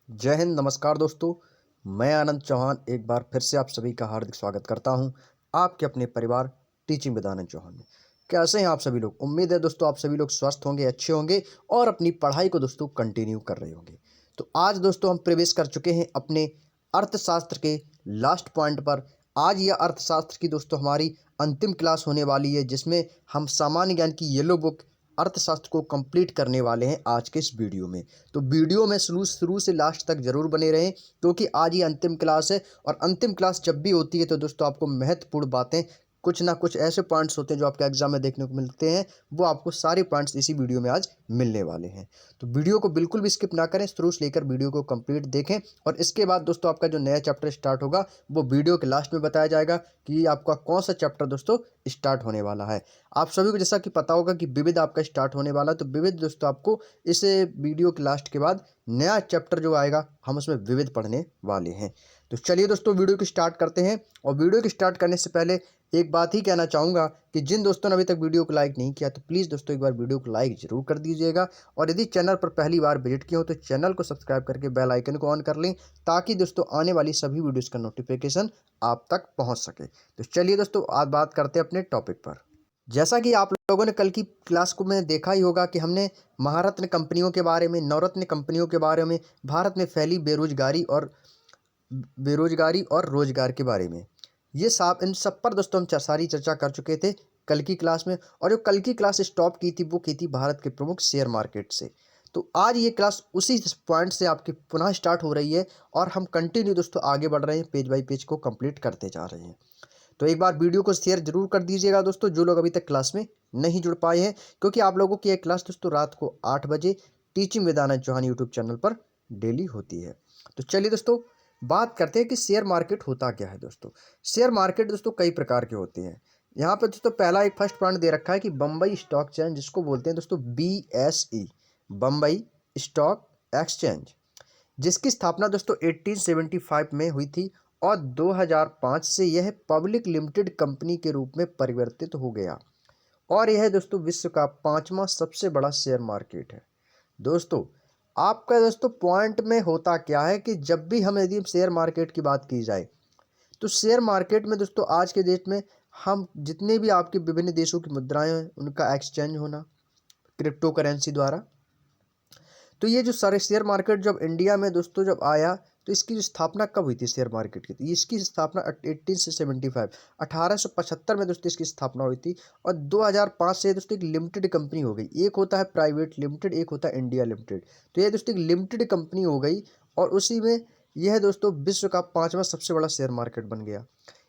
जय हिंद। नमस्कार दोस्तों, मैं आनंद चौहान एक बार फिर से आप सभी का हार्दिक स्वागत करता हूं आपके अपने परिवार टीचिंग विद आनंद चौहान में। कैसे हैं आप सभी लोग? उम्मीद है दोस्तों आप सभी लोग स्वस्थ होंगे, अच्छे होंगे और अपनी पढ़ाई को दोस्तों कंटिन्यू कर रहे होंगे। तो आज दोस्तों हम प्रवेश कर चुके हैं अपने अर्थशास्त्र के लास्ट पॉइंट पर। आज यह अर्थशास्त्र की दोस्तों हमारी अंतिम क्लास होने वाली है, जिसमें हम सामान्य ज्ञान की येलो बुक अर्थशास्त्र को कंप्लीट करने वाले हैं आज के इस वीडियो में। तो वीडियो में शुरू से लास्ट तक जरूर बने रहें, क्योंकि आज ये अंतिम क्लास है और अंतिम क्लास जब भी होती है तो दोस्तों आपको महत्वपूर्ण बातें, कुछ ना कुछ ऐसे पॉइंट्स होते हैं जो आपके एग्जाम में देखने को मिलते हैं, वो आपको सारे पॉइंट्स इसी वीडियो में आज मिलने वाले हैं। तो वीडियो को बिल्कुल भी स्किप ना करें, शुरू से लेकर वीडियो को कंप्लीट देखें। और इसके बाद दोस्तों आपका जो नया चैप्टर स्टार्ट होगा वो वीडियो के लास्ट में बताया जाएगा कि आपका कौन सा चैप्टर दोस्तों स्टार्ट होने वाला है। आप सभी को जैसा कि पता होगा कि विविध आपका स्टार्ट होने वाला है, तो विविध दोस्तों आपको इस वीडियो के लास्ट के बाद नया चैप्टर जो आएगा हम उसमें विविध पढ़ने वाले हैं। तो चलिए दोस्तों वीडियो को स्टार्ट करते हैं। और वीडियो को स्टार्ट करने से पहले एक बात ही कहना चाहूँगा कि जिन दोस्तों ने अभी तक वीडियो को लाइक नहीं किया तो प्लीज़ दोस्तों एक बार वीडियो को लाइक जरूर कर दीजिएगा। और यदि चैनल पर पहली बार विजिट किए हो तो चैनल को सब्सक्राइब करके बेल आइकन को ऑन कर लें, ताकि दोस्तों आने वाली सभी वीडियोज़ का नोटिफिकेशन आप तक पहुँच सके। तो चलिए दोस्तों आज बात करते हैं अपने टॉपिक पर। जैसा कि आप लोगों ने कल की क्लास को में देखा ही होगा कि हमने महारत्न कंपनियों के बारे में, नवरत्न कंपनियों के बारे में, भारत में फैली बेरोजगारी और रोजगार के बारे में, ये सब इन सब पर दोस्तों हम सारी चर्चा कर चुके थे कल की क्लास में। और जो कल की क्लास स्टॉप की थी वो की थी भारत के प्रमुख शेयर मार्केट से। तो आज ये क्लास उसी पॉइंट से आपकी पुनः स्टार्ट हो रही है और हम कंटिन्यू दोस्तों आगे बढ़ रहे हैं, पेज बाई पेज को कंप्लीट करते जा रहे हैं। तो एक बार वीडियो को शेयर जरूर कर दीजिएगा दोस्तों, जो लोग अभी तक क्लास में नहीं जुड़ पाए हैं, क्योंकि आप लोगों की एक क्लास दोस्तों रात को 8 बजे teaching with Anand Chauhan YouTube channel पर डेली होती है। तो चलिए दोस्तों बात करते हैं कि शेयर मार्केट होता क्या है। दोस्तों शेयर मार्केट दोस्तों कई प्रकार के होते हैं। यहाँ पे दोस्तों पहला एक फर्स्ट पॉइंट दे रखा है कि बम्बई स्टॉक एक्सचेंज, जिसको बोलते हैं दोस्तों BSE, बम्बई स्टॉक एक्सचेंज, जिसकी स्थापना दोस्तों 1875 में हुई थी और 2005 से यह पब्लिक लिमिटेड कंपनी के रूप में परिवर्तित हो गया। और यह दोस्तों विश्व का 5वां सबसे बड़ा शेयर मार्केट है। दोस्तों आपका दोस्तों पॉइंट में होता क्या है कि जब भी हम यदि शेयर मार्केट की बात की जाए तो शेयर मार्केट में दोस्तों आज के डेट में हम जितने भी आपके विभिन्न देशों की मुद्राएं हैं उनका एक्सचेंज होना क्रिप्टो करेंसी द्वारा। तो ये जो सारे शेयर मार्केट जब इंडिया में दोस्तों जब आया तो इसकी जो स्थापना कब हुई थी शेयर मार्केट की? तो इसकी स्थापना 1875 में दोस्तों इसकी स्थापना हुई थी। और 2005 से दोस्तों एक लिमिटेड कंपनी हो गई। एक होता है प्राइवेट लिमिटेड, एक होता है इंडिया लिमिटेड। तो ये दोस्तों एक लिमिटेड कंपनी हो गई और उसी में यह दोस्तों विश्व का 5वां सबसे बड़ा शेयर मार्केट बन गया।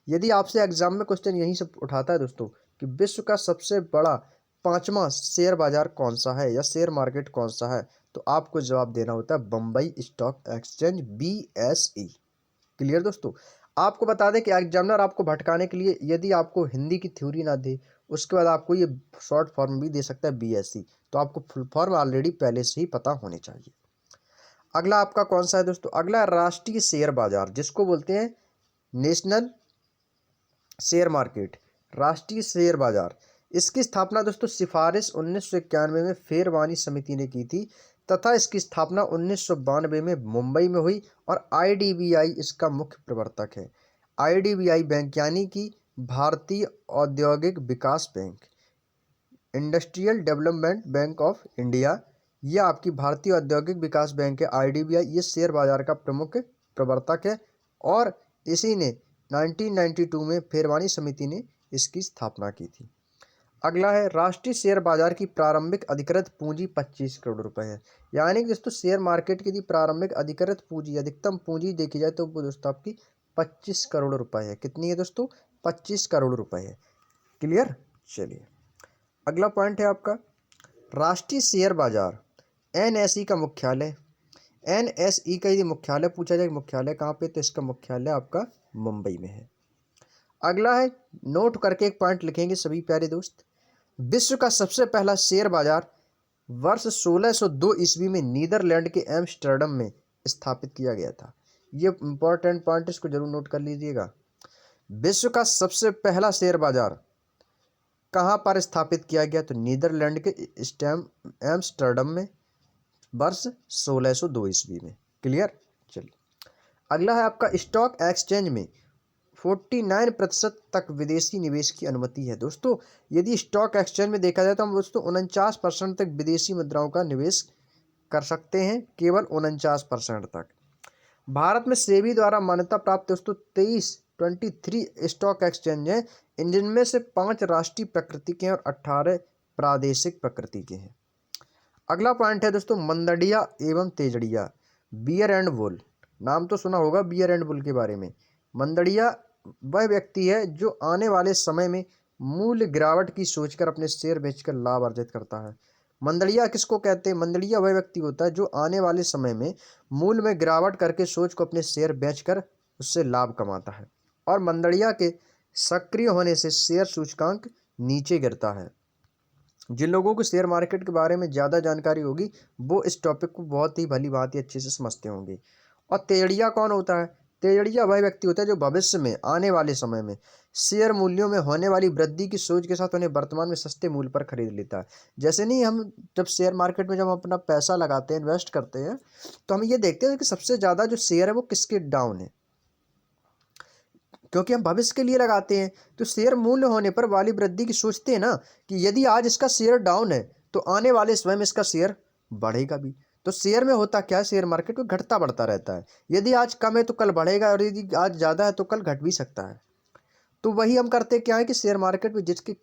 यदि आपसे एग्जाम में क्वेश्चन यहीं से उठाता है दोस्तों कि विश्व का सबसे बड़ा 5वां शेयर बाजार कौन सा है या शेयर मार्केट कौन सा है, तो आपको जवाब देना होता है Bombay stock exchange BSE। Clear दोस्तों? आपको बता दें कि एग्जामिनर आपको भटकाने के लिए यदि आपको हिंदी की थ्योरी ना दे, उसके बाद आपको ये शॉर्ट फॉर्म भी दे सकता है BSE, तो आपको फुल फॉर्म ऑलरेडी पहले से ही पता होने चाहिए। अगला आपका कौन सा है दोस्तों? अगला राष्ट्रीय शेयर बाजार, जिसको बोलते हैं नेशनल शेयर मार्केट, राष्ट्रीय शेयर बाजार। इसकी स्थापना दोस्तों सिफारिश 1991 में फेरवानी समिति ने की थी तथा इसकी स्थापना 1992 में मुंबई में हुई और IDBI इसका मुख्य प्रवर्तक है। IDBI बैंक यानी कि भारतीय औद्योगिक विकास bank, industrial development bank of India, यह आपकी भारतीय औद्योगिक विकास बैंक है IDBI, ये शेयर बाजार का प्रमुख प्रवर्तक है। और इसी ने 1992 में फेरवानी समिति ने इसकी स्थापना की थी। अगला है राष्ट्रीय शेयर बाजार की प्रारंभिक अधिकृत पूंजी 25 करोड़ रुपए है। यानी कि दोस्तों शेयर मार्केट की यदि प्रारंभिक अधिकृत पूंजी, अधिकतम पूंजी देखी जाए तो वो दोस्तों आपकी 25 करोड़ रुपए है। कितनी है दोस्तों? 25 करोड़ रुपए है। क्लियर? चलिए अगला पॉइंट है आपका राष्ट्रीय शेयर बाजार NSE का मुख्यालय। NSE का यदि मुख्यालय पूछा जाए मुख्यालय कहाँ पे, तो इसका मुख्यालय आपका मुंबई में है। अगला है, नोट करके एक पॉइंट लिखेंगे सभी प्यारे दोस्त, विश्व का सबसे पहला शेयर बाजार वर्ष 1602 ईस्वी में नीदरलैंड के एम्स्टर्डम में स्थापित किया गया था। ये इंपॉर्टेंट पॉइंट, इसको जरूर नोट कर लीजिएगा। विश्व का सबसे पहला शेयर बाजार कहाँ पर स्थापित किया गया? तो नीदरलैंड के एम्स्टर्डम में वर्ष 1602 ईस्वी में। क्लियर? अगला है आपका स्टॉक एक्सचेंज में 49% तक विदेशी निवेश की अनुमति है। दोस्तों यदि स्टॉक एक्सचेंज में देखा जाए तो हम दोस्तों 49% तक विदेशी मुद्राओं का निवेश कर सकते हैं, केवल 49% तक। भारत में सेबी द्वारा मान्यता प्राप्त दोस्तों 23 स्टॉक एक्सचेंज हैं, इनमें से 5 राष्ट्रीय प्रकृति के हैं और 18 प्रादेशिक प्रकृति के हैं। अगला पॉइंट है दोस्तों मंदड़िया एवं तेजड़िया, बियर एंड बुल। नाम तो सुना होगा बियर एंड बुल के बारे में। मंदड़िया वह व्यक्ति है जो आने वाले समय में मूल्य गिरावट की सोचकर अपने शेयर बेचकर लाभ अर्जित करता है। मंदड़िया किसको कहते हैं? मंदड़िया वह व्यक्ति होता है जो आने वाले समय में मूल्य में गिरावट करके सोच को अपने शेयर बेचकर उससे लाभ कमाता है। और मंदड़िया के सक्रिय होने से शेयर सूचकांक नीचे गिरता है। जिन लोगों को शेयर मार्केट के बारे में ज़्यादा जानकारी होगी वो इस टॉपिक को बहुत ही भली भांति अच्छे से समझते होंगे। और तेजड़िया कौन होता है? तेजड़िया वह व्यक्ति होता है जो भविष्य में आने वाले समय में शेयर मूल्यों में होने वाली वृद्धि की सोच के साथ उन्हें वर्तमान में सस्ते मूल्य पर खरीद लेता है। जैसे नहीं, हम जब शेयर मार्केट में जब हम अपना पैसा लगाते हैं, इन्वेस्ट करते हैं, तो हम ये देखते हैं कि सबसे ज़्यादा जो शेयर है वो किसके डाउन है, क्योंकि हम भविष्य के लिए लगाते हैं। तो शेयर मूल्य होने पर वाली वृद्धि की सोचते हैं ना कि यदि आज इसका शेयर डाउन है तो आने वाले समय में इसका शेयर बढ़ेगा भी। तो शेयर में होता क्या है, शेयर मार्केट में घटता बढ़ता रहता है। यदि आज कम है तो कल बढ़ेगा और यदि आज ज़्यादा है तो कल घट भी सकता है। तो वही हम करते क्या है कि शेयर मार्केट में जिसके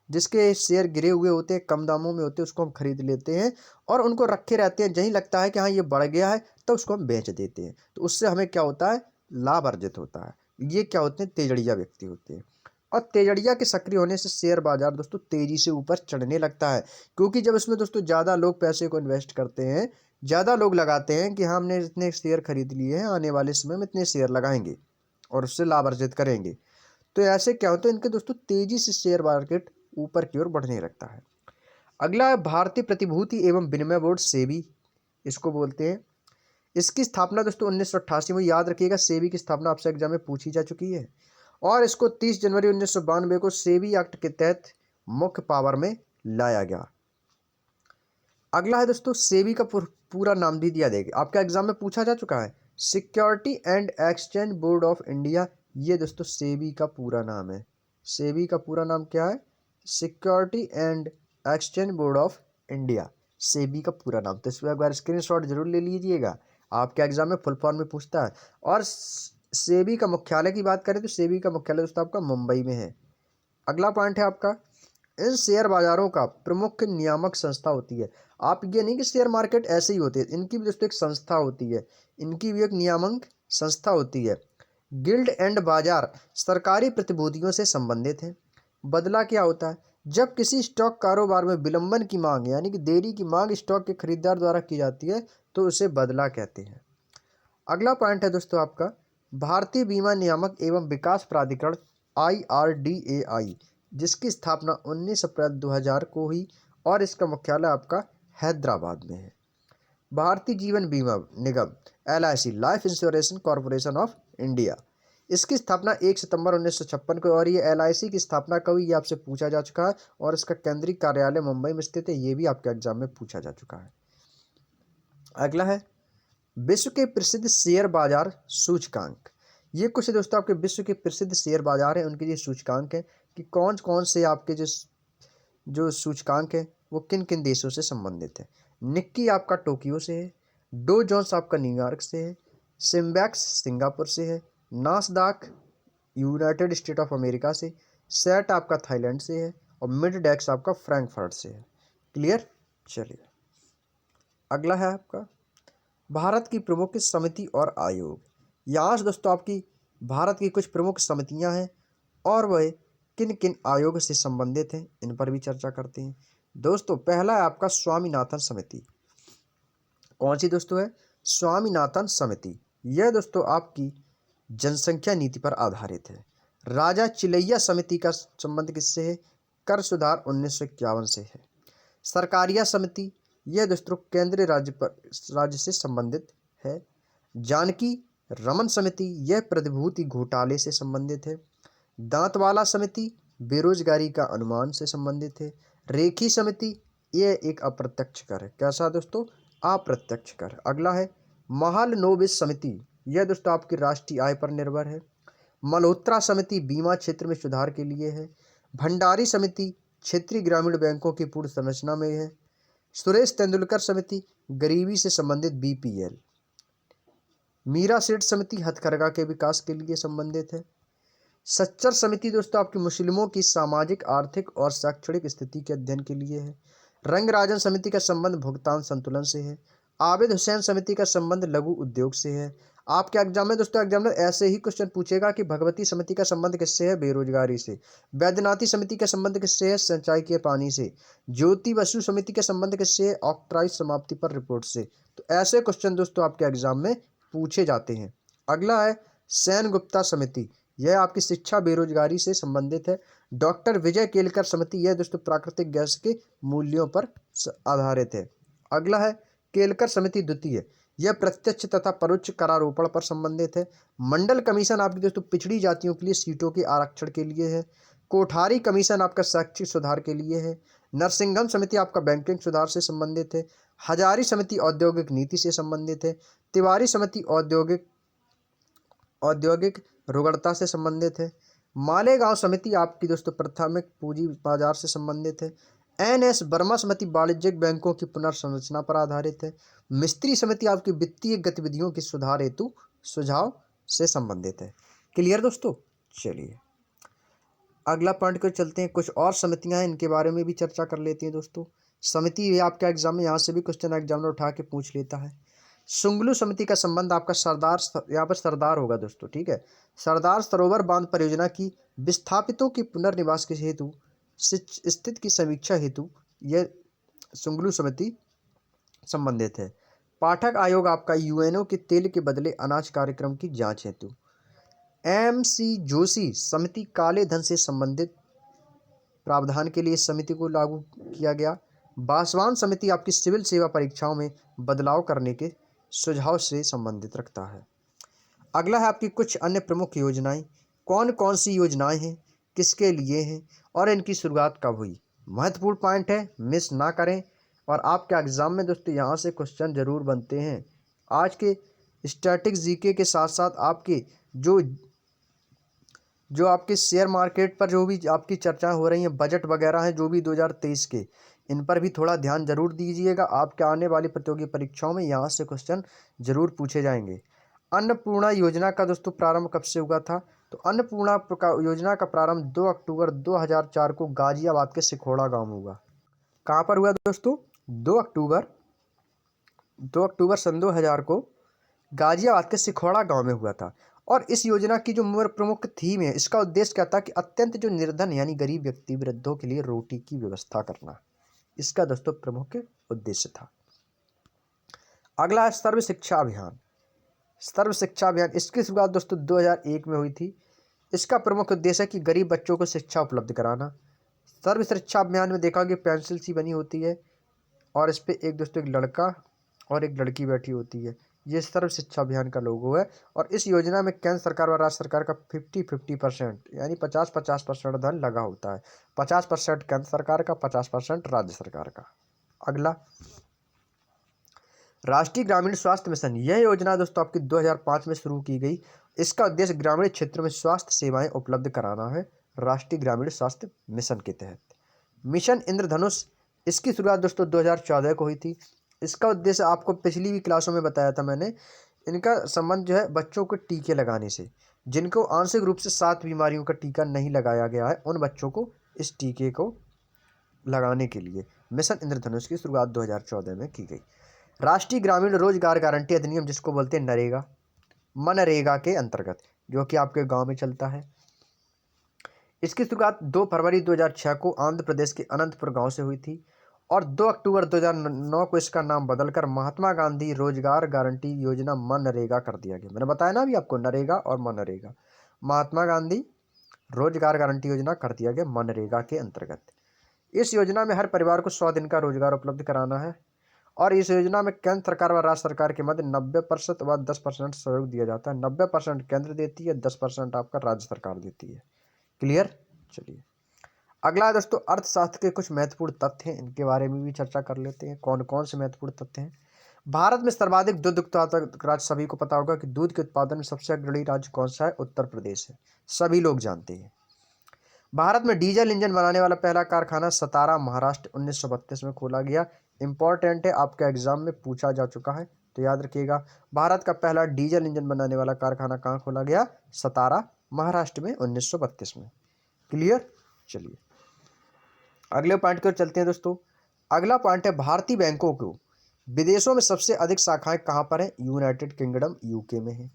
जिसके शेयर गिरे हुए होते हैं, कम दामों में होते हैं, उसको हम खरीद लेते हैं और उनको रखे रहते हैं। जहीं लगता है कि हाँ ये बढ़ गया है तो उसको हम बेच देते हैं। तो उससे हमें क्या होता है, लाभ अर्जित होता है। ये क्या होते हैं, तेजड़िया व्यक्ति होते हैं। और तेजड़िया के सक्रिय होने से शेयर बाजार दोस्तों तेजी से ऊपर चढ़ने लगता है, क्योंकि जब इसमें दोस्तों ज़्यादा लोग पैसे को इन्वेस्ट करते हैं, ज़्यादा लोग लगाते हैं कि हाँ हमने इतने शेयर खरीद लिए हैं, आने वाले समय में इतने शेयर लगाएंगे और उससे लाभ अर्जित करेंगे। तो ऐसे क्या होता है, इनके दोस्तों तेजी से शेयर मार्केट ऊपर की ओर बढ़ने लगता है। अगला है भारतीय प्रतिभूति एवं विनिमय बोर्ड, सेबी इसको बोलते हैं। इसकी स्थापना दोस्तों 1988 में, याद रखिएगा सेबी की स्थापना आपसे एग्जाम में पूछी जा चुकी है। और इसको 30 जनवरी 1992 को सेबी एक्ट के तहत मुख्य पावर में लाया गया। अगला है दोस्तों सेबी का पूरा नाम भी दिया देगा, आपका एग्जाम में पूछा जा चुका है, security and exchange board of India. ये दोस्तों सेबी का पूरा नाम है। सेबी का पूरा नाम क्या है? Security and exchange board of India, SEBI का पूरा नाम। तो इस पर एक बार स्क्रीनशॉट जरूर ले लीजिएगा, आपके एग्जाम में फुल फॉर्म में पूछता है। और सेबी का मुख्यालय की बात करें तो सेबी का मुख्यालय दोस्तों आपका मुंबई में है। अगला पॉइंट है आपका, इन शेयर बाजारों का प्रमुख नियामक संस्था होती है। आप ये नहीं कि शेयर मार्केट ऐसे ही होते हैं, इनकी भी दोस्तों एक संस्था होती है, इनकी भी एक नियामक संस्था होती है। गिल्ड एंड बाजार सरकारी प्रतिभूतियों से संबंधित है। बदला क्या होता है, जब किसी स्टॉक कारोबार में विलंबन की मांग यानी कि देरी की मांग स्टॉक के खरीदार द्वारा की जाती है तो उसे बदला कहते हैं। अगला पॉइंट है दोस्तों आपका भारतीय बीमा नियामक एवं विकास प्राधिकरण, IRDAI, जिसकी स्थापना 19 अप्रैल 2000 को हुई और इसका मुख्यालय आपका हैदराबाद में है। भारतीय जीवन बीमा निगम, LIC, life insurance corporation of India, इसकी स्थापना 1 सितंबर 1956 को, और ये LIC की स्थापना कब हुई ये आपसे पूछा जा चुका है। और इसका केंद्रीय कार्यालय मुंबई में स्थित है, ये भी आपके एग्जाम में पूछा जा चुका है। अगला है विश्व के प्रसिद्ध शेयर बाजार सूचकांक। ये कुछ दोस्तों आपके विश्व के प्रसिद्ध शेयर बाजार हैं, उनके ये सूचकांक हैं कि कौन कौन से आपके जो सूचकांक है वो किन किन देशों से संबंधित है। निक्की आपका टोक्यो से है, डो जोन्स आपका न्यूयॉर्क से है, सिम्बैक्स सिंगापुर से है, Nasdaq United state of America से, सेट आपका थाईलैंड से है और मिडडेक्स आपका फ्रैंकफर्ट से है। क्लियर? चलिए अगला है आपका भारत की प्रमुख समिति और आयोग। यहाँ से दोस्तों आपकी भारत की कुछ प्रमुख समितियाँ हैं और वह किन किन आयोग से संबंधित हैं इन पर भी चर्चा करते हैं। दोस्तों पहला है आपका स्वामीनाथन समिति। कौन सी दोस्तों है? स्वामीनाथन समिति। यह दोस्तों आपकी जनसंख्या नीति पर आधारित है। राजा चिलैया समिति का संबंध किससे है? कर सुधार 1951 से है। सरकारिया समिति, यह दोस्तों केंद्रीय राज्य से संबंधित है। जानकी रमन समिति, यह प्रतिभूति घोटाले से संबंधित है। दांतवाला समिति बेरोजगारी का अनुमान से संबंधित है। रेखी समिति, यह एक अप्रत्यक्ष कर है। कैसा दोस्तों? अप्रत्यक्ष कर। अगला है महालनोबिस समिति, यह दोस्तों आपकी राष्ट्रीय आय पर निर्भर है। मल्होत्रा समिति बीमा क्षेत्र में सुधार के लिए है। भंडारी समिति क्षेत्रीय ग्रामीण बैंकों की पूर्ण संरचना में है। सुरेश तेंदुलकर समिति गरीबी से संबंधित बीपीएल। मीरा सेठ समिति हथकरघा के विकास के लिए संबंधित है। सच्चर समिति दोस्तों आपकी मुस्लिमों की सामाजिक, आर्थिक और शैक्षणिक स्थिति के अध्ययन के लिए है। रंगराजन समिति का संबंध भुगतान संतुलन से है। आबिद हुसैन समिति का संबंध लघु उद्योग से है। आपके एग्जाम में दोस्तों एग्जामिनर ऐसे ही क्वेश्चन पूछेगा कि भगवती समिति का संबंध किससे है? बेरोजगारी से। वैद्यनाथी समिति का संबंध किससे है? सिंचाई के पानी से। ज्योति बसु समिति का संबंध किससे है? ऑक्ट्राइज समाप्ति पर रिपोर्ट से। तो ऐसे क्वेश्चन दोस्तों आपके एग्जाम में पूछे जाते हैं। अगला है सेन गुप्ता समिति, यह आपकी शिक्षा बेरोजगारी से संबंधित है। डॉक्टर विजय केलकर समिति, यह दोस्तों प्राकृतिक गैस के मूल्यों पर आधारित है। अगला है केलकर समिति द्वितीय, यह प्रत्यक्ष तथा परोक्ष करारोपण पर संबंधित है। मंडल कमीशन आपकी दोस्तों पिछड़ी जातियों के लिए सीटों के आरक्षण के लिए है। कोठारी कमीशन आपका शैक्षिक सुधार के लिए है। नरसिंघम समिति आपका बैंकिंग सुधार से संबंधित है। हजारी समिति औद्योगिक नीति से संबंधित है। तिवारी समिति औद्योगिक रुगड़ता से संबंधित है। मालेगांव समिति आपकी दोस्तों प्राथमिक पूंजी बाजार से संबंधित है। एनएस वर्मा समिति वाणिज्यिक बैंकों की पुनर्संरचना पर आधारित है। मिस्त्री समिति आपकी वित्तीय गतिविधियों के सुधार हेतु सुझाव से संबंधित है। क्लियर दोस्तों? चलिए अगला पॉइंट को चलते हैं। कुछ और समितियां हैं, इनके बारे में भी चर्चा कर लेते हैं दोस्तों। समिति आपका एग्जाम में यहाँ से भी क्वेश्चन एग्जामिनर उठा के पूछ लेता है। सुंगलू समिति का संबंध आपका सरदार, यहाँ पर सरदार होगा दोस्तों, ठीक है। सरदार सरोवर बांध परियोजना की विस्थापितों की पुनर्निवास के हेतु स्थिति की समीक्षा हेतु यह सुंगलू समिति संबंधित है। पाठक आयोग आपका यूएनओ के तेल के बदले अनाज कार्यक्रम की जांच हेतु। एमसी जोशी समिति काले धन से संबंधित प्रावधान के लिए इस समिति को लागू किया गया। बासवान समिति आपकी सिविल सेवा परीक्षाओं में बदलाव करने के सुझाव से संबंधित रखता है। अगला है आपकी कुछ अन्य प्रमुख योजनाएं। कौन कौन सी योजनाएं हैं, किसके लिए हैं और इनकी शुरुआत कब हुई? महत्वपूर्ण पॉइंट है, मिस ना करें। और आपके एग्जाम में दोस्तों यहाँ से क्वेश्चन जरूर बनते हैं। आज के स्टैटिक्स जीके के साथ साथ आपके जो आपके शेयर मार्केट पर जो भी आपकी चर्चा हो रही हैं, बजट वगैरह हैं जो भी 2023 के, इन पर भी थोड़ा ध्यान जरूर दीजिएगा। आपके आने वाली प्रतियोगी परीक्षाओं में यहाँ से क्वेश्चन जरूर पूछे जाएंगे। अन्नपूर्णा योजना का दोस्तों प्रारंभ कब से हुआ था? तो अन्नपूर्णा योजना का प्रारंभ 2 अक्टूबर 2004 को गाजियाबाद के सिखोड़ा गाँव में हुआ। कहाँ पर हुआ दोस्तों? 2 अक्टूबर सन 2000 को गाजियाबाद के सिखोड़ा गांव में हुआ था। और इस योजना की जो प्रमुख थीम है, इसका उद्देश्य क्या था कि अत्यंत जो निर्धन यानी गरीब व्यक्ति, वृद्धों के लिए रोटी की व्यवस्था करना, इसका दोस्तों प्रमुख उद्देश्य था। अगला है सर्व शिक्षा अभियान। सर्व शिक्षा अभियान, इसकी शुरुआत दोस्तों 2001 में हुई थी। इसका प्रमुख उद्देश्य है कि गरीब बच्चों को शिक्षा उपलब्ध कराना। सर्व शिक्षा अभियान में देखा कि पेंसिल सी बनी होती है और इस पर एक दोस्तों एक लड़का और एक लड़की बैठी होती है। ये सर्व शिक्षा अभियान का लोगो है। और इस योजना में केंद्र सरकार और राज्य सरकार का 50-50% यानी 50-50% धन लगा होता है। 50% केंद्र सरकार का, 50% राज्य सरकार का। अगला राष्ट्रीय ग्रामीण स्वास्थ्य मिशन। यह योजना दोस्तों आपकी 2005 में शुरू की गई। इसका उद्देश्य ग्रामीण क्षेत्रों में स्वास्थ्य सेवाएं उपलब्ध कराना है, राष्ट्रीय ग्रामीण स्वास्थ्य मिशन के तहत। मिशन इंद्रधनुष, इसकी शुरुआत दोस्तों 2014 को हुई थी। इसका उद्देश्य आपको पिछली भी क्लासों में बताया था मैंने। इनका संबंध जो है बच्चों को टीके लगाने से, जिनको आंशिक रूप से 7 बीमारियों का टीका नहीं लगाया गया है, उन बच्चों को इस टीके को लगाने के लिए मिशन इंद्रधनुष की शुरुआत 2014 में की गई। राष्ट्रीय ग्रामीण रोजगार गारंटी अधिनियम, जिसको बोलते हैं नरेगा, मनरेगा के अंतर्गत, जो कि आपके गांव में चलता है। इसकी शुरुआत 2 फरवरी 2006 को आंध्र प्रदेश के अनंतपुर गांव से हुई थी और 2 अक्टूबर 2009 को इसका नाम बदलकर महात्मा गांधी रोजगार गारंटी योजना मनरेगा कर दिया गया। मैंने बताया ना अभी आपको, नरेगा और मनरेगा। महात्मा गांधी रोजगार गारंटी योजना कर दिया गया मनरेगा के अंतर्गत। इस योजना में हर परिवार को 100 दिन का रोजगार उपलब्ध कराना है और इस योजना में केंद्र सरकार व राज्य सरकार के मध्य 90% व 10% सहयोग दिया जाता है। 90% केंद्र देती है, 10% आपका राज्य सरकार देती है। क्लियर? चलिए अगला दोस्तों अर्थशास्त्र के कुछ महत्वपूर्ण तथ्य हैं, इनके बारे में भी चर्चा कर लेते हैं। कौन कौन से महत्वपूर्ण तथ्य हैं? भारत में सर्वाधिक दूध उत्पादक राज्य सभी को पता होगा कि दूध के उत्पादन में सबसे अग्रणी राज्य कौन सा है? उत्तर प्रदेश है, सभी लोग जानते हैं। भारत में डीजल इंजन बनाने वाला पहला कारखाना सतारा महाराष्ट्र 1932 में खोला गया। इंपॉर्टेंट है, आपके एग्जाम में पूछा जा चुका है तो याद रखिएगा। भारत का पहला डीजल इंजन बनाने वाला कारखाना कहाँ खोला गया? सतारा महाराष्ट्र में 1932 में। क्लियर? चलिए अगले पॉइंट की ओर चलते हैं दोस्तों। अगला पॉइंट है भारतीय बैंकों को विदेशों में सबसे अधिक शाखाएं कहाँ पर है? यूनाइटेड किंगडम यूके में है।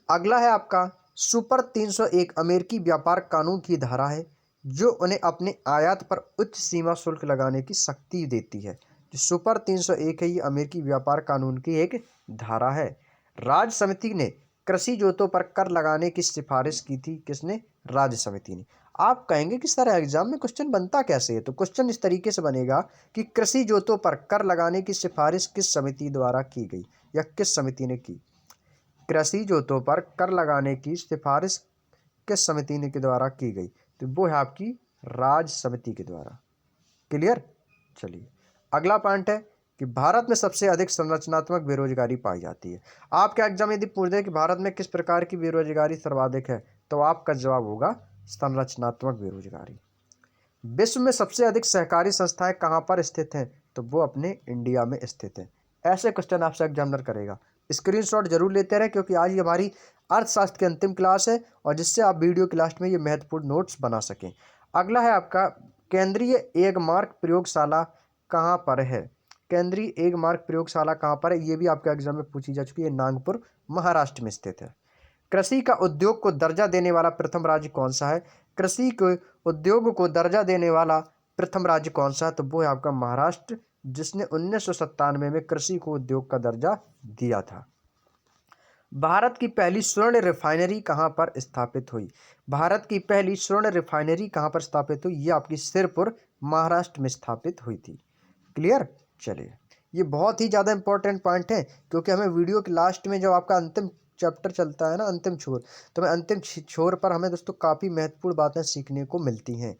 अगला है आपका सुपर 301 अमेरिकी व्यापार कानून की धारा है जो उन्हें अपने आयात पर उच्च सीमा शुल्क लगाने की शक्ति देती है। जो सुपर 301 है ये अमेरिकी व्यापार कानून की एक धारा है। राज्य समिति ने कृषि जोतों पर कर लगाने की सिफारिश की थी। किसने? राज्य समिति ने। आप कहेंगे कि सर एग्जाम में क्वेश्चन बनता कैसे है? तो क्वेश्चन इस तरीके से बनेगा कि कृषि जोतों पर कर लगाने की सिफारिश किस समिति द्वारा की गई या किस समिति ने की? कृषि जोतों पर कर लगाने की सिफारिश किस समिति ने के द्वारा की गई? तो वो है आपकी राज्य समिति के द्वारा। क्लियर? चलिए अगला पॉइंट है कि भारत में सबसे अधिक संरचनात्मक बेरोजगारी पाई जाती है। आपका एग्जाम यदि पूछ दे कि भारत में किस प्रकार की बेरोजगारी सर्वाधिक है तो आपका जवाब होगा संरचनात्मक बेरोजगारी। विश्व में सबसे अधिक सहकारी संस्थाएं कहाँ पर स्थित हैं? तो वो अपने इंडिया में स्थित हैं। ऐसे क्वेश्चन आपसे एग्जामिनर करेगा। स्क्रीनशॉट जरूर लेते रहे क्योंकि आज ये हमारी अर्थशास्त्र की अंतिम क्लास है और जिससे आप वीडियो की लास्ट में ये महत्वपूर्ण नोट्स बना सकें। अगला है आपका केंद्रीय एगमार्क प्रयोगशाला कहाँ पर है? केंद्रीय एगमार्क प्रयोगशाला कहाँ पर है? ये भी आपके एग्जाम में पूछी जा चुकी है। नागपुर महाराष्ट्र में स्थित है। कृषि का उद्योग को दर्जा देने वाला प्रथम राज्य कौन सा है? कृषि के उद्योग को दर्जा देने वाला प्रथम राज्य कौन सा है? तो वो है आपका महाराष्ट्र, जिसने 1997 में कृषि को उद्योग का दर्जा दिया था। भारत की पहली स्वर्ण रिफाइनरी कहाँ पर स्थापित हुई? भारत की पहली स्वर्ण रिफाइनरी कहाँ पर स्थापित हुई? ये आपकी सिरपुर महाराष्ट्र में स्थापित हुई थी। क्लियर? चलिए ये बहुत ही ज़्यादा इंपॉर्टेंट पॉइंट है क्योंकि हमें वीडियो के लास्ट में जब आपका अंतिम चैप्टर चलता है ना, अंतिम छोर, तो हमें अंतिम छोर पर हमें दोस्तों काफ़ी महत्वपूर्ण बातें सीखने को मिलती हैं।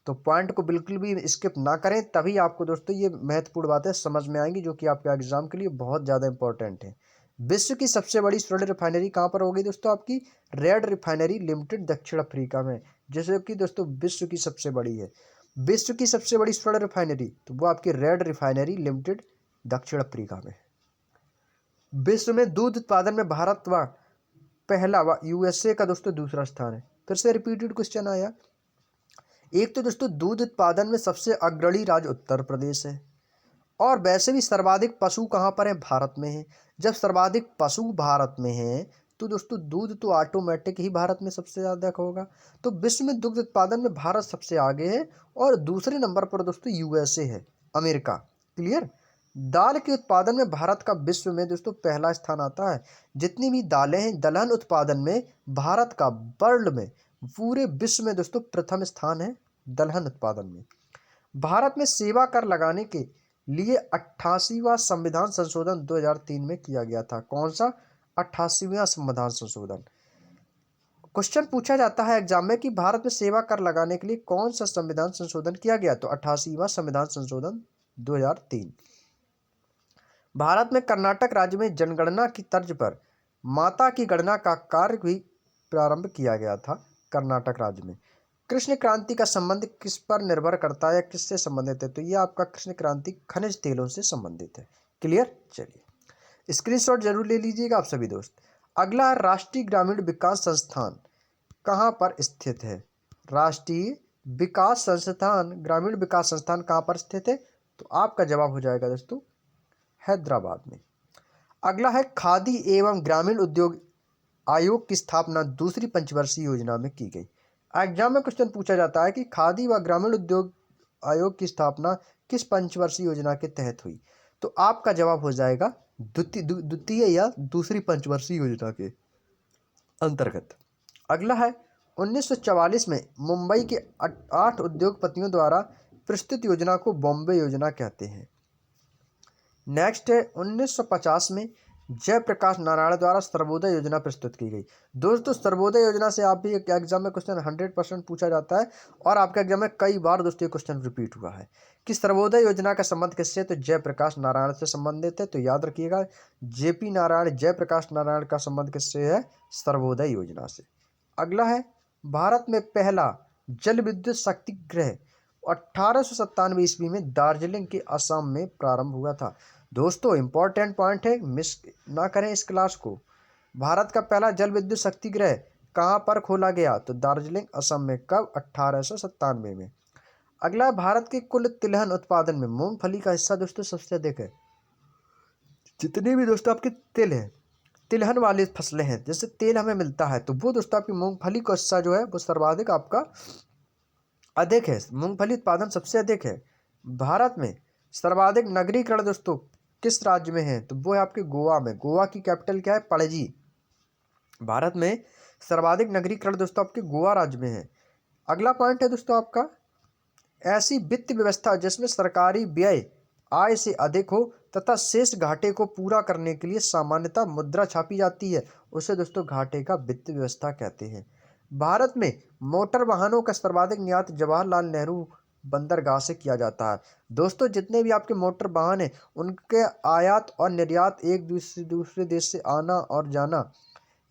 तो पॉइंट को बिल्कुल भी स्किप ना करें, तभी आपको दोस्तों ये महत्वपूर्ण बातें समझ में आएंगी जो कि आपके एग्जाम के लिए बहुत ज़्यादा इंपॉर्टेंट है। विश्व की सबसे बड़ी स्वर्ण रिफाइनरी कहाँ पर होगी दोस्तों? आपकी रेड रिफाइनरी लिमिटेड दक्षिण अफ्रीका में, जैसे कि दोस्तों विश्व की सबसे बड़ी है। विश्व की सबसे बड़ी स्वर्ण रिफाइनरी तो वो आपकी रेड रिफाइनरी लिमिटेड दक्षिण अफ्रीका में। विश्व में दूध उत्पादन में भारत व पहला व यूएसए का दोस्तों दूसरा स्थान है। फिर से रिपीटेड क्वेश्चन आया। एक तो दोस्तों दूध उत्पादन में सबसे अग्रणी राज्य उत्तर प्रदेश है और वैसे भी सर्वाधिक पशु कहाँ पर है? भारत में है। जब सर्वाधिक पशु भारत में है तो दोस्तों दूध तो ऑटोमेटिक ही भारत में सबसे ज़्यादा होगा। तो विश्व में दुग्ध उत्पादन में भारत सबसे आगे है और दूसरे नंबर पर दोस्तों यूएसए है, अमेरिका। क्लियर? दाल के उत्पादन में भारत का विश्व में दोस्तों पहला स्थान आता है। जितनी भी दालें हैं दलहन उत्पादन में भारत का वर्ल्ड में पूरे विश्व में दोस्तों प्रथम स्थान है दलहन उत्पादन में। भारत में सेवा कर लगाने के लिए 88वां संविधान संशोधन 2003 में किया गया था। कौन सा? 88वां संविधान संशोधन। क्वेश्चन पूछा जाता है एग्जाम में कि भारत में सेवा कर लगाने के लिए कौन सा संविधान संशोधन किया गया? तो 88वां संविधान संशोधन 2003। भारत में कर्नाटक राज्य में जनगणना की तर्ज पर माता की गणना का कार्य भी प्रारंभ किया गया था कर्नाटक राज्य में। कृष्ण क्रांति का संबंध किस पर निर्भर करता है या किससे संबंधित है? तो ये आपका कृष्ण क्रांति खनिज तेलों से संबंधित है। क्लियर? चलिए स्क्रीनशॉट जरूर ले लीजिएगा आप सभी दोस्त। अगला राष्ट्रीय ग्रामीण विकास संस्थान कहाँ पर स्थित है? राष्ट्रीय विकास संस्थान, ग्रामीण विकास संस्थान कहाँ पर स्थित है? तो आपका जवाब हो जाएगा दोस्तों हैदराबाद में। अगला है खादी एवं ग्रामीण उद्योग आयोग की स्थापना दूसरी पंचवर्षीय योजना में की गई। एग्जाम में क्वेश्चन पूछा जाता है कि खादी व ग्रामीण उद्योग आयोग की स्थापना किस पंचवर्षीय योजना के तहत हुई? तो आपका जवाब हो जाएगा द्वितीय या दूसरी पंचवर्षीय योजना के अंतर्गत। अगला है 1944 में मुंबई के 8 उद्योगपतियों द्वारा प्रस्तुत योजना को बॉम्बे योजना कहते हैं। नेक्स्ट है 1950 में जयप्रकाश नारायण द्वारा सर्वोदय योजना प्रस्तुत की गई। दोस्तों सर्वोदय योजना से आप भी एक एग्जाम में क्वेश्चन 100% पूछा जाता है और आपके एग्जाम में कई बार दोस्तों ये क्वेश्चन रिपीट हुआ है कि सर्वोदय योजना का संबंध किससे, तो जयप्रकाश नारायण से संबंधित है। तो याद रखिएगा जेपी नारायण, जयप्रकाश नारायण का संबंध किससे है, सर्वोदय योजना से। अगला है भारत में पहला जल विद्युत शक्ति गृह 1897 ईस्वी में दार्जिलिंग के असम में प्रारंभ हुआ था। दोस्तों इंपॉर्टेंट पॉइंट है, मिस ना करें इस क्लास को। भारत का पहला जल विद्युत शक्ति गृह कहाँ पर खोला गया, तो दार्जिलिंग असम में। कब, 1897 में। अगला भारत के कुल तिलहन उत्पादन में मूंगफली का हिस्सा दोस्तों सबसे अधिक है। जितने भी दोस्तों आपके तिल है, तिलहन वाली फसलें हैं, जैसे तेल हमें मिलता है, तो वो दोस्तों आपकी मूंगफली का हिस्सा जो है वो सर्वाधिक आपका अधिक है। मूंगफली उत्पादन सबसे अधिक है भारत में। सर्वाधिक नगरीकरण दोस्तों किस राज्य में है, तो वो है आपके गोवा में। गोवा की कैपिटल क्या है, पणजी। भारत में सर्वाधिक नगरीकरण दोस्तों आपके गोवा राज्य में है। अगला पॉइंट है दोस्तों आपका, ऐसी वित्त व्यवस्था जिसमें सरकारी व्यय आय से अधिक हो तथा शेष घाटे को पूरा करने के लिए सामान्यतः मुद्रा छापी जाती है, उसे दोस्तों घाटे का वित्त व्यवस्था कहते हैं। भारत में मोटर वाहनों का सर्वाधिक निर्यात जवाहरलाल नेहरू बंदरगाह से किया जाता है। दोस्तों जितने भी आपके मोटर वाहन हैं उनके आयात और निर्यात, एक दूसरे देश से आना और जाना,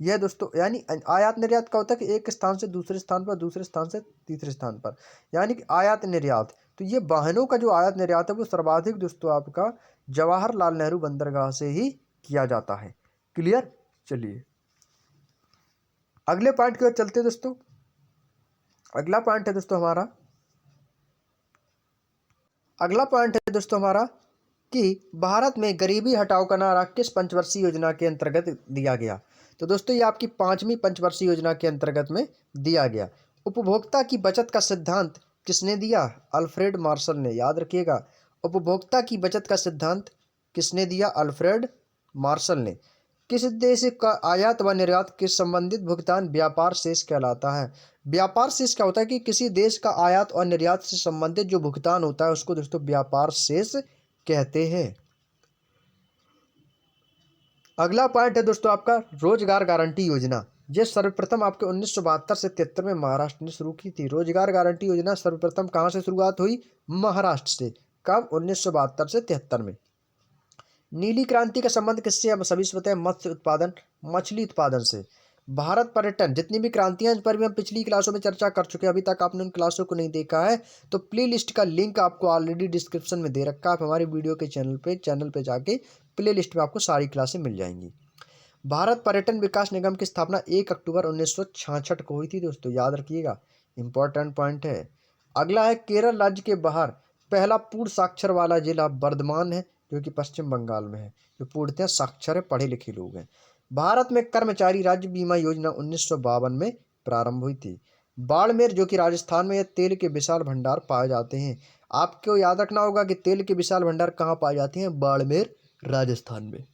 यह दोस्तों यानी आयात निर्यात का होता है कि एक स्थान से दूसरे स्थान पर, दूसरे स्थान से तीसरे स्थान पर, यानी कि आयात निर्यात। तो ये वाहनों का जो आयात निर्यात है वो सर्वाधिक दोस्तों आपका जवाहरलाल नेहरू बंदरगाह से ही किया जाता है। क्लियर। चलिए अगले पॉइंट की ओर चलते हैं दोस्तों। अगला पॉइंट है दोस्तों हमारा, अगला पॉइंट है दोस्तों हमारा कि भारत में गरीबी हटाओ का नारा किस पंचवर्षीय योजना के अंतर्गत दिया गया। तो दोस्तों ये आपकी 5वीं पंचवर्षीय योजना के अंतर्गत में दिया गया। उपभोक्ता की बचत का सिद्धांत किसने दिया, अल्फ्रेड मार्शल ने। याद रखिएगा उपभोक्ता की बचत का सिद्धांत किसने दिया, अल्फ्रेड मार्शल ने। किस देश का आयात व निर्यात के संबंधित भुगतान व्यापार शेष कहलाता है। व्यापार शेष क्या होता है कि किसी देश का आयात और निर्यात से संबंधित जो भुगतान होता है उसको दोस्तों व्यापार शेष कहते हैं। अगला पॉइंट है दोस्तों आपका रोजगार गारंटी योजना। ये सर्वप्रथम आपके 1972 से 73 में महाराष्ट्र ने शुरू की थी। रोजगार गारंटी योजना सर्वप्रथम कहाँ से शुरुआत हुई, महाराष्ट्र से। कब, 1972 से 73 में। नीली क्रांति का संबंध किससे, अब सभी से पता है, मत्स्य उत्पादन, मछली उत्पादन से। भारत पर्यटन, जितनी भी क्रांतियां इन पर भी हम पिछली क्लासों में चर्चा कर चुके हैं। अभी तक आपने उन क्लासों को नहीं देखा है तो प्ले लिस्ट का लिंक आपको ऑलरेडी डिस्क्रिप्शन में दे रखा है। आप हमारी वीडियो के चैनल पे जाके प्ले लिस्ट में आपको सारी क्लासें मिल जाएंगी। भारत पर्यटन विकास निगम की स्थापना 1 अक्टूबर 1966 को हुई थी दोस्तों, याद रखिएगा, इंपॉर्टेंट पॉइंट है। अगला है केरल राज्य के बाहर पहला पूर्ण साक्षर वाला जिला बर्धमान है, जो कि पश्चिम बंगाल में है। जो पूर्णतः साक्षर है, पढ़े लिखे लोग हैं। भारत में कर्मचारी राज्य बीमा योजना 1952 में प्रारंभ हुई थी। बाड़मेर जो कि राजस्थान में, तेल के विशाल भंडार पाए जाते हैं। आपको याद रखना होगा कि तेल के विशाल भंडार कहाँ पाए जाते हैं, बाड़मेर राजस्थान में।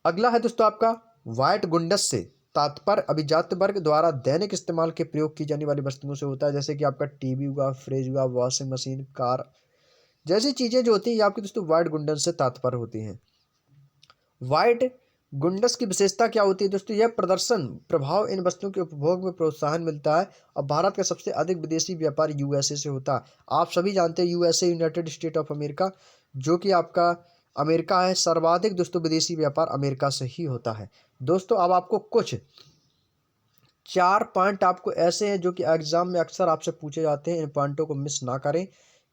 अगला है दोस्तों आपका व्हाइट गुंडस से तात्पर्य अभिजात वर्ग द्वारा दैनिक इस्तेमाल के प्रयोग की जाने वाली वस्तुओं से होता है, जैसे कि आपका टीवी हुआ, फ्रिज हुआ, वॉशिंग मशीन, कार जैसी चीजें जो होती है, ये आपकी दोस्तों व्हाइट गुंडस से तात्पर्य होती हैं। व्हाइट गुंडस की विशेषता क्या होती है दोस्तों, यह प्रदर्शन प्रभाव इन वस्तुओं के उपभोग में प्रोत्साहन मिलता है। और भारत का सबसे अधिक विदेशी व्यापार यूएसए से होता है। आप सभी जानते हैं USA, United state of America, जो कि आपका अमेरिका है, सर्वाधिक दोस्तों विदेशी व्यापार अमेरिका से ही होता है। दोस्तों अब आपको कुछ 4 पॉइंट आपको ऐसे हैं जो कि एग्जाम में अक्सर आपसे पूछे जाते हैं। इन पॉइंटों को मिस ना करें,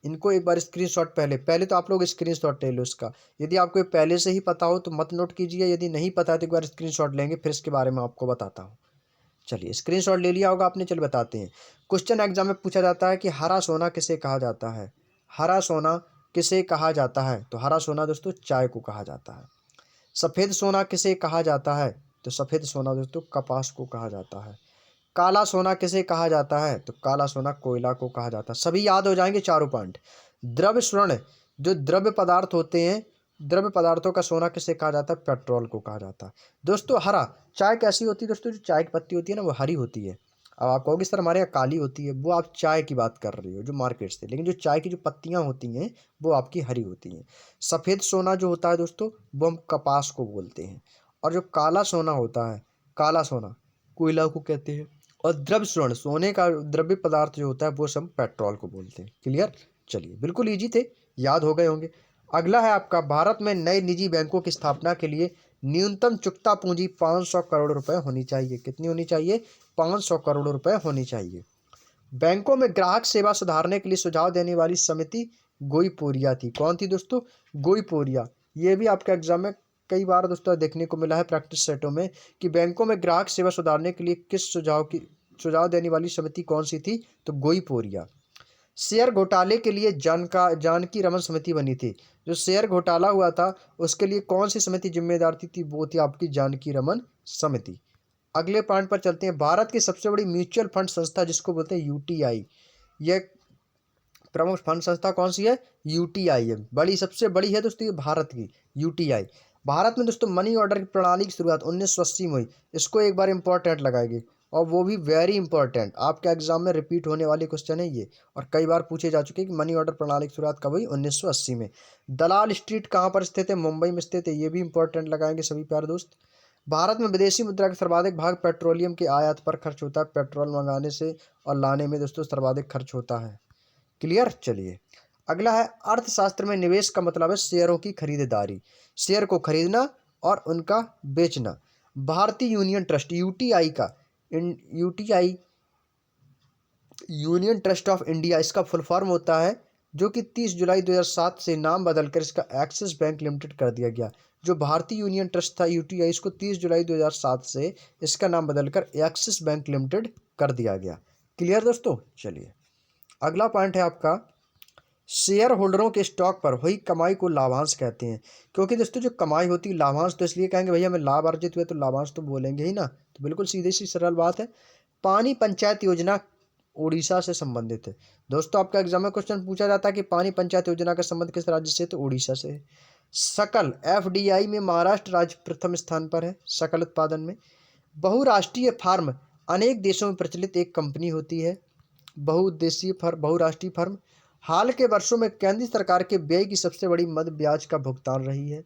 इनको एक बार स्क्रीनशॉट पहले तो आप लोग स्क्रीनशॉट ले लो इसका। यदि आपको पहले से ही पता हो तो मत नोट कीजिए, यदि नहीं पता है तो एक बार स्क्रीनशॉट लेंगे, फिर इसके बारे में आपको बताता हूँ। चलिए स्क्रीनशॉट ले लिया होगा आपने, चल बताते हैं। क्वेश्चन एग्जाम में पूछा जाता है कि हरा सोना किसे कहा जाता है। हरा सोना किसे कहा जाता है, तो हरा सोना दोस्तों चाय को कहा जाता है। सफ़ेद सोना किसे कहा जाता है, तो सफ़ेद सोना दोस्तों कपास को कहा जाता है। काला सोना किसे कहा जाता है, तो काला सोना कोयला को कहा जाता है। सभी याद हो जाएंगे चारों पॉइंट। द्रव्य स्वर्ण, जो द्रव्य पदार्थ होते हैं, द्रव्य पदार्थों का सोना किसे कहा जाता है, पेट्रोल को कहा जाता है। दोस्तों हरा चाय कैसी होती है दोस्तों, जो चाय की पत्ती होती है ना वो हरी होती है। अब आप कहोगे सर हमारे यहाँ काली होती है, वो आप चाय की बात कर रही हो जो मार्केट से, लेकिन जो चाय की जो पत्तियां होती हैं वो आपकी हरी होती हैं। सफ़ेद सोना जो होता है दोस्तों वो हम कपास को बोलते हैं, और जो काला सोना होता है, काला सोना कोयला को कहते हैं, और द्रव्य स्वर्ण सोने का द्रव्य पदार्थ जो होता है वो सब पेट्रोल को बोलते हैं। क्लियर? चलिए बिल्कुल इजी थे, याद हो गए होंगे। अगला है आपका, भारत में नए निजी बैंकों की स्थापना के लिए न्यूनतम चुकता पूंजी 500 करोड़ रुपए होनी चाहिए। कितनी होनी चाहिए? 500 करोड़ रुपए होनी चाहिए। बैंकों में ग्राहक सेवा सुधारने के लिए सुझाव देने वाली समिति गोईपोरिया थी। कौन थी दोस्तों? गोईपोरिया। ये भी आपके एग्जाम में कई बार दोस्तों देखने को मिला है प्रैक्टिस सेटों में, कि बैंकों में ग्राहक सेवा सुधारने के लिए किस सुझाव देने वाली समिति कौन सी थी? तो गोईपोरिया। शेयर घोटाले के लिए जानकी रमन समिति बनी थी। जो शेयर घोटाला हुआ था उसके लिए कौन सी समिति जिम्मेदार थी? वो थी आपकी जानकी रमन समिति। अगले पॉइंट पर चलते हैं। भारत की सबसे बड़ी म्यूचुअल फंड संस्था जिसको बोलते हैं यूटीआई, यह प्रमुख फंड संस्था कौन सी है? यूटीआई है। बड़ी, सबसे बड़ी है दोस्तों ये भारत की यूटीआई। भारत में दोस्तों मनी ऑर्डर की प्रणाली की शुरुआत 1980 में हुई। इसको एक बार इंपॉर्टेंट लगाएगी, और वो भी वेरी इंपॉर्टेंट, आपके एग्जाम में रिपीट होने वाले क्वेश्चन है ये, और कई बार पूछे जा चुके हैं कि मनी ऑर्डर प्रणाली की शुरुआत कब हुई? 1980 में। दलाल स्ट्रीट कहाँ पर स्थित है? मुंबई में स्थित है। ये भी इंपॉर्टेंट लगाएंगे सभी प्यारे दोस्त। भारत में विदेशी मुद्रा का सर्वाधिक भाग पेट्रोलियम के आयात पर खर्च होता है। पेट्रोल मंगाने से और लाने में दोस्तों सर्वाधिक खर्च होता है। क्लियर? चलिए अगला है, अर्थशास्त्र में निवेश का मतलब है शेयरों की खरीदारी, शेयर को खरीदना और उनका बेचना। भारतीय यूनियन ट्रस्ट यूटीआई का UTI union trust of India इसका फुल फॉर्म होता है, जो कि 30 जुलाई 2007 से नाम बदलकर इसका एक्सिस बैंक लिमिटेड कर दिया गया। जो भारतीय यूनियन ट्रस्ट था यूटीआई, इसको 30 जुलाई 2007 से इसका नाम बदलकर एक्सिस बैंक लिमिटेड कर दिया गया। क्लियर दोस्तों? चलिए अगला पॉइंट है आपका, शेयर होल्डरों के स्टॉक पर हुई कमाई को लाभांश कहते हैं। क्योंकि दोस्तों जो कमाई होती है, लाभांश तो इसलिए कहेंगे भैया हमें लाभ अर्जित हुए तो लाभांश तो बोलेंगे ही ना, तो बिल्कुल सीधी सी सरल बात है। पानी पंचायत योजना उड़ीसा से संबंधित है। दोस्तों आपका एग्जाम में क्वेश्चन पूछा जाता है कि पानी पंचायत योजना का संबंध किस राज्य से? तो उड़ीसा से है। सकल एफडीआई में महाराष्ट्र राज्य प्रथम स्थान पर है सकल उत्पादन में। बहुराष्ट्रीय फर्म अनेक देशों में प्रचलित एक कंपनी होती है। बहुराष्ट्रीय फर्म हाल के वर्षों में केंद्र सरकार के व्यय की सबसे बड़ी मद ब्याज का भुगतान रही है।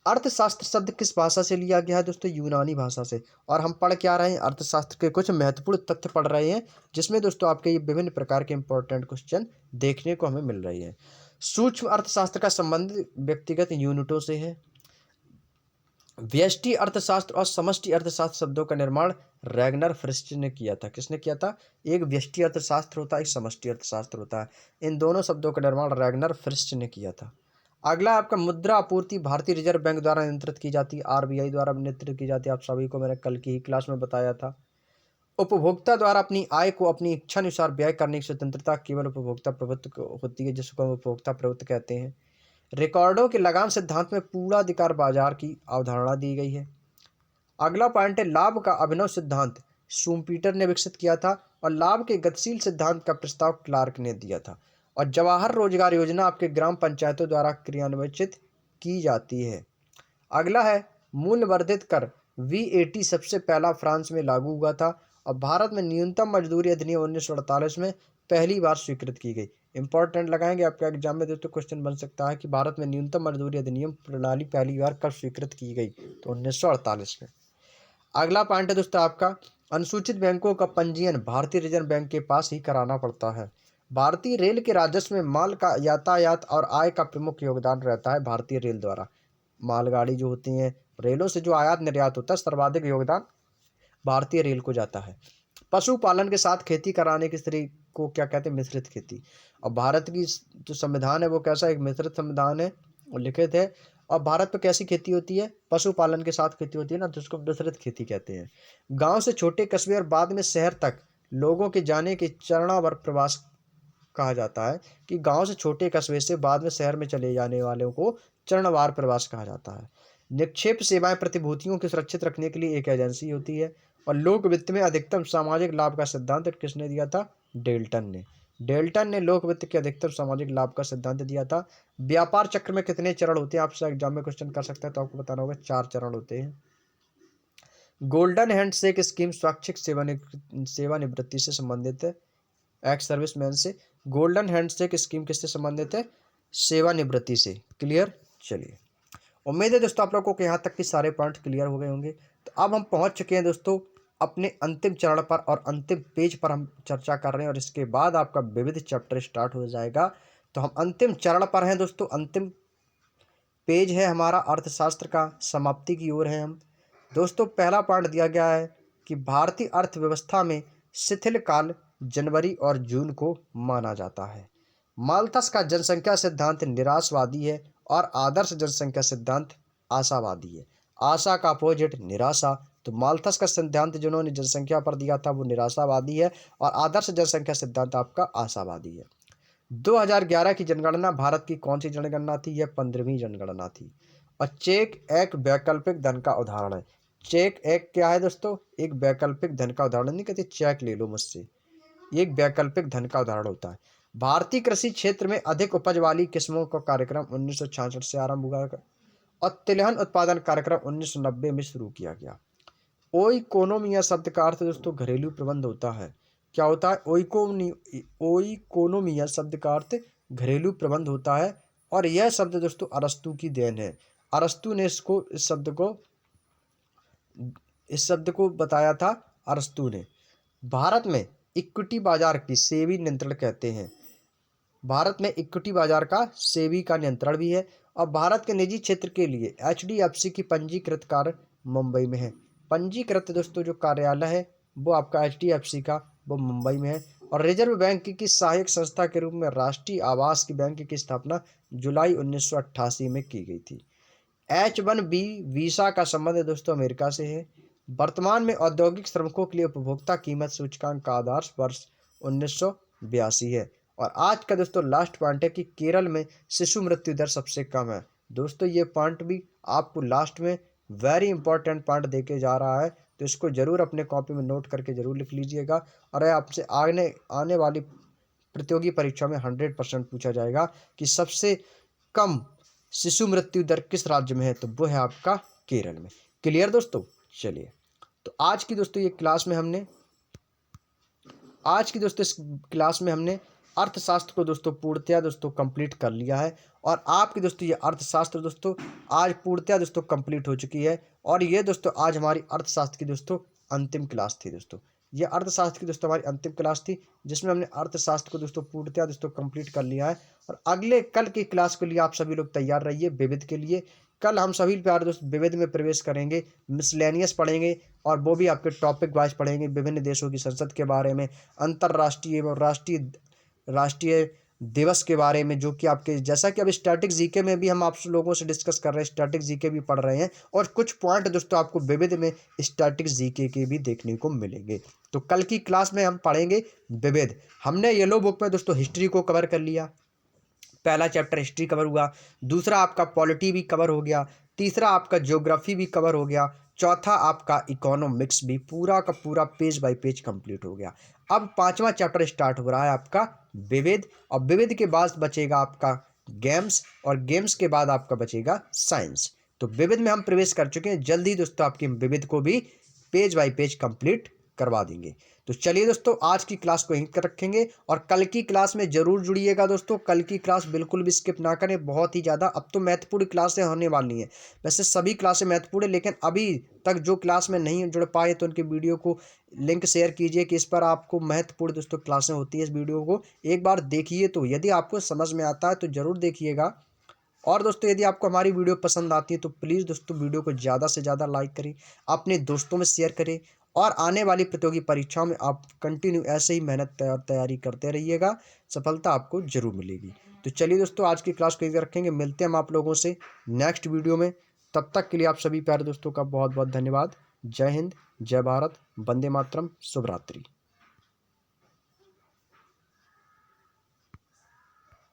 अर्थशास्त्र शब्द किस भाषा से लिया गया है? दोस्तों यूनानी भाषा से। और हम पढ़ क्या रहे हैं? अर्थशास्त्र के कुछ महत्वपूर्ण तथ्य पढ़ रहे हैं, जिसमें दोस्तों आपके ये विभिन्न प्रकार के इंपॉर्टेंट क्वेश्चन देखने को हमें मिल रही है। सूक्ष्म अर्थशास्त्र का संबंध व्यक्तिगत यूनिटों से है। व्यष्टि अर्थशास्त्र और समष्टि अर्थशास्त्र शब्दों का निर्माण रैगनर फ्रिश्च ने किया था। किसने किया था? एक व्यष्टि अर्थशास्त्र होता है, एक समष्टि अर्थशास्त्र होता है। इन दोनों शब्दों का निर्माण रैगनर फ्रिश्च ने किया था। अगला आपका, मुद्रा आपूर्ति भारतीय रिजर्व बैंक द्वारा नियंत्रित की जाती है, आरबीआई द्वारा नियंत्रित की जाती है। आप सभी को मैंने कल की ही क्लास में बताया था। उपभोक्ता द्वारा अपनी आय को अपनी इच्छानुसार व्यय करने की स्वतंत्रता केवल उपभोक्ता प्रभुत्व को होती है, जिसको हम उपभोक्ता प्रभुत्व कहते हैं। रिकॉर्डों के लगान सिद्धांत में पूर्णाधिकार बाजार की अवधारणा दी गई है। अगला पॉइंट है, लाभ का अभिनव सिद्धांत शूम्पीटर ने विकसित किया था, और लाभ के गतिशील सिद्धांत का प्रस्ताव क्लार्क ने दिया था। और जवाहर रोजगार योजना आपके ग्राम पंचायतों द्वारा क्रियान्वित की जाती है। अगला है, मूल्य वर्धित कर वीएटी सबसे पहला फ्रांस में लागू हुआ था, और भारत में न्यूनतम मजदूरी अधिनियम 1948 में पहली बार स्वीकृत की गई। इंपॉर्टेंट लगाएंगे, आपके एग्जाम में दोस्तों क्वेश्चन बन सकता है कि भारत में न्यूनतम मजदूरी अधिनियम प्रणाली पहली बार कब स्वीकृत की गई? तो 1948 में। अगला पॉइंट है दोस्तों आपका, अनुसूचित बैंकों का पंजीयन भारतीय रिजर्व बैंक के पास ही कराना पड़ता है। भारतीय रेल के राजस्व में माल का यातायात और आय का प्रमुख योगदान रहता है भारतीय रेल द्वारा। मालगाड़ी जो होती हैं, रेलों से जो आयात निर्यात होता है, सर्वाधिक योगदान भारतीय रेल को जाता है। पशुपालन के साथ खेती कराने की स्थिति को क्या कहते हैं? मिश्रित खेती। और भारत की जो संविधान है वो कैसा? एक मिश्रित संविधान है, वो लिखित है। और भारत में कैसी खेती होती है? पशुपालन के साथ खेती होती है ना, जिसको मिश्रित खेती कहते हैं। गांव से छोटे कस्बे और बाद में शहर तक लोगों के जाने के चरणावर प्रवास कहा जाता है, कि गांव से छोटे कस्बे से बाद में शहर में चले जाने वालों को चरणवार प्रवास कहा जाता है। निक्षेप सेवाएं प्रतिभूतियों को सुरक्षित रखने के लिए एक एजेंसी होती है। और लोक वित्त में अधिकतम सामाजिक लाभ का सिद्धांत किसने दिया था? डेल्टन ने लोक वित्त के अधिकतम सामाजिक लाभ का सिद्धांत दिया था। व्यापार चक्र में कितने चरण होते हैं? आपसे एग्जाम में क्वेश्चन कर सकता है, तो आपको बताना होगा 4 चरण होते हैं। गोल्डन हैंडशेक स्कीम स्वैच्छिक सेवानिवृत्ति से संबंधित है। एक्स सर्विसमैन से गोल्डन हैंडशेक स्कीम किससे संबंधित है? सेवानिवृत्ति से। क्लियर? चलिए, उम्मीद है दोस्तों आप लोगों को यहाँ तक के सारे पॉइंट क्लियर हो गए होंगे। तो अब हम पहुँच चुके हैं दोस्तों अपने अंतिम चरण पर, और अंतिम पेज पर हम चर्चा कर रहे हैं, और इसके बाद आपका विविध चैप्टर स्टार्ट हो जाएगा। तो हम अंतिम चरण पर हैं दोस्तों, अंतिम पेज है हमारा अर्थशास्त्र का, समाप्ति की ओर है हम। दोस्तों पहला पॉइंट दिया गया है कि भारतीय अर्थव्यवस्था में शिथिल काल जनवरी और जून को माना जाता है। माल्थस का जनसंख्या सिद्धांत निराशावादी है और आदर्श जनसंख्या सिद्धांत आशावादी है। आशा का अपोजिट निराशा। तो माल्थस का सिद्धांत जिन्होंने जनसंख्या पर दिया था वो निराशावादी है, और आदर्श जनसंख्या सिद्धांत आपका आशावादी है। 2011 की जनगणना भारत की कौन सी जनगणना थी? यह 15वीं जनगणना थी। और चेक एक वैकल्पिक धन का उदाहरण है। चेक एक क्या है दोस्तों? एक वैकल्पिक धन का उदाहरण। नहीं कहते चेक ले लो मुझसे, ये एक वैकल्पिक धन का उदाहरण होता है। भारतीय कृषि क्षेत्र में अधिक उपज वाली किस्मों का कार्यक्रम 1966 से आरंभ हुआ, और तिलहन उत्पादन कार्यक्रम 1990 में शुरू किया गया। ओइकोनोमिया शब्द का अर्थ दोस्तों घरेलू प्रबंध होता है। क्या होता है? ओइकोनोमिया शब्द का अर्थ घरेलू प्रबंध होता है, और यह शब्द दोस्तों अरस्तु की देन है। अरस्तु ने इस शब्द को बताया था, अरस्तु ने। भारत में इक्विटी बाजार की सेबी नियंत्रण कहते हैं। भारत में इक्विटी बाजार का सेबी का नियंत्रण भी है, और भारत के निजी क्षेत्र के लिए HDFC की पंजीकृत कार्य मुंबई में है। पंजीकृत दोस्तों जो कार्यालय है वो आपका HDFC का वो मुंबई में है। और रिजर्व बैंक की सहायक संस्था के रूप में राष्ट्रीय आवास की बैंक की स्थापना जुलाई 1988 में की गई थी। H1B वीसा का संबंध दोस्तों अमेरिका से है। वर्तमान में औद्योगिक श्रमिकों के लिए उपभोक्ता कीमत सूचकांक का आधार वर्ष 1982 है। और आज का दोस्तों लास्ट पॉइंट है कि केरल में शिशु मृत्यु दर सबसे कम है। दोस्तों ये पॉइंट भी आपको लास्ट में वेरी इंपॉर्टेंट पॉइंट देके जा रहा है, तो इसको जरूर अपने कॉपी में नोट करके जरूर लिख लीजिएगा। और आपसे आने वाली प्रतियोगी परीक्षा में 100% पूछा जाएगा कि सबसे कम शिशु मृत्यु दर किस राज्य में है, तो वो है आपका केरल में। क्लियर दोस्तों? चलिए, तो आज की दोस्तों इस क्लास में हमने अर्थशास्त्र को दोस्तों पूर्णतया दोस्तों कंप्लीट कर लिया है। और आपकी दोस्तों ये अर्थशास्त्र दोस्तों आज पूर्णतया दोस्तों कंप्लीट हो चुकी है। और ये दोस्तों आज हमारी अर्थशास्त्र की दोस्तों अंतिम क्लास थी दोस्तों। ये अर्थशास्त्र की दोस्तों हमारी अंतिम क्लास थी, जिसमें हमने अर्थशास्त्र को दोस्तों पूर्णतया दोस्तों कंप्लीट कर लिया है। और कल की क्लास के लिए आप सभी लोग तैयार रहिए विविध के लिए। कल हम सभी प्यारे दोस्त विविध में प्रवेश करेंगे, मिसलेनियस पढ़ेंगे, और वो भी आपके टॉपिक वाइज पढ़ेंगे, विभिन्न देशों की संसद के बारे में, अंतर्राष्ट्रीय एवं राष्ट्रीय दिवस के बारे में, जो कि आपके जैसा कि अब स्टैटिक जीके में भी हम आप लोगों से डिस्कस कर रहे हैं, स्टैटिक जीके भी पढ़ रहे हैं, और कुछ पॉइंट दोस्तों आपको विविध में स्टैटिक जीके के भी देखने को मिलेंगे। तो कल की क्लास में हम पढ़ेंगे विविध। हमने येलो बुक में दोस्तों हिस्ट्री को कवर कर लिया, पहला चैप्टर हिस्ट्री कवर हुआ, दूसरा आपका पॉलिटी भी कवर हो गया, तीसरा आपका ज्योग्राफी भी कवर हो गया, चौथा आपका इकोनॉमिक्स भी पूरा का पूरा पेज बाय पेज कंप्लीट हो गया। अब पांचवा चैप्टर स्टार्ट हो रहा है आपका विविध, और विविध के बाद बचेगा आपका गेम्स, और गेम्स के बाद आपका बचेगा साइंस। तो विविध में हम प्रवेश कर चुके हैं, जल्दी दोस्तों आपके विविध को भी पेज बाय पेज कंप्लीट करवा देंगे। तो चलिए दोस्तों आज की क्लास को यहीं कर रखेंगे, और कल की क्लास में जरूर जुड़िएगा दोस्तों। कल की क्लास बिल्कुल भी स्किप ना करें, बहुत ही ज़्यादा अब तो महत्वपूर्ण क्लासें होने वाली हैं। वैसे सभी क्लासें महत्वपूर्ण है, लेकिन अभी तक जो क्लास में नहीं जुड़ पाए तो उनके वीडियो को लिंक शेयर कीजिए कि इस पर आपको महत्वपूर्ण दोस्तों क्लासें होती है। इस वीडियो को एक बार देखिए, तो यदि आपको समझ में आता है तो ज़रूर देखिएगा। और दोस्तों यदि आपको हमारी वीडियो पसंद आती है तो प्लीज़ दोस्तों वीडियो को ज़्यादा से ज़्यादा लाइक करें, अपने दोस्तों में शेयर करें, और आने वाली प्रतियोगी परीक्षाओं में आप कंटिन्यू ऐसे ही मेहनत तैयारी करते रहिएगा, सफलता आपको जरूर मिलेगी। तो चलिए दोस्तों आज की क्लास को इधर रखेंगे, मिलते हैं हम आप लोगों से नेक्स्ट वीडियो में। तब तक के लिए आप सभी प्यारे दोस्तों का बहुत बहुत धन्यवाद। जय हिंद, जय भारत, वंदे मातरम, शुभ रात्रि।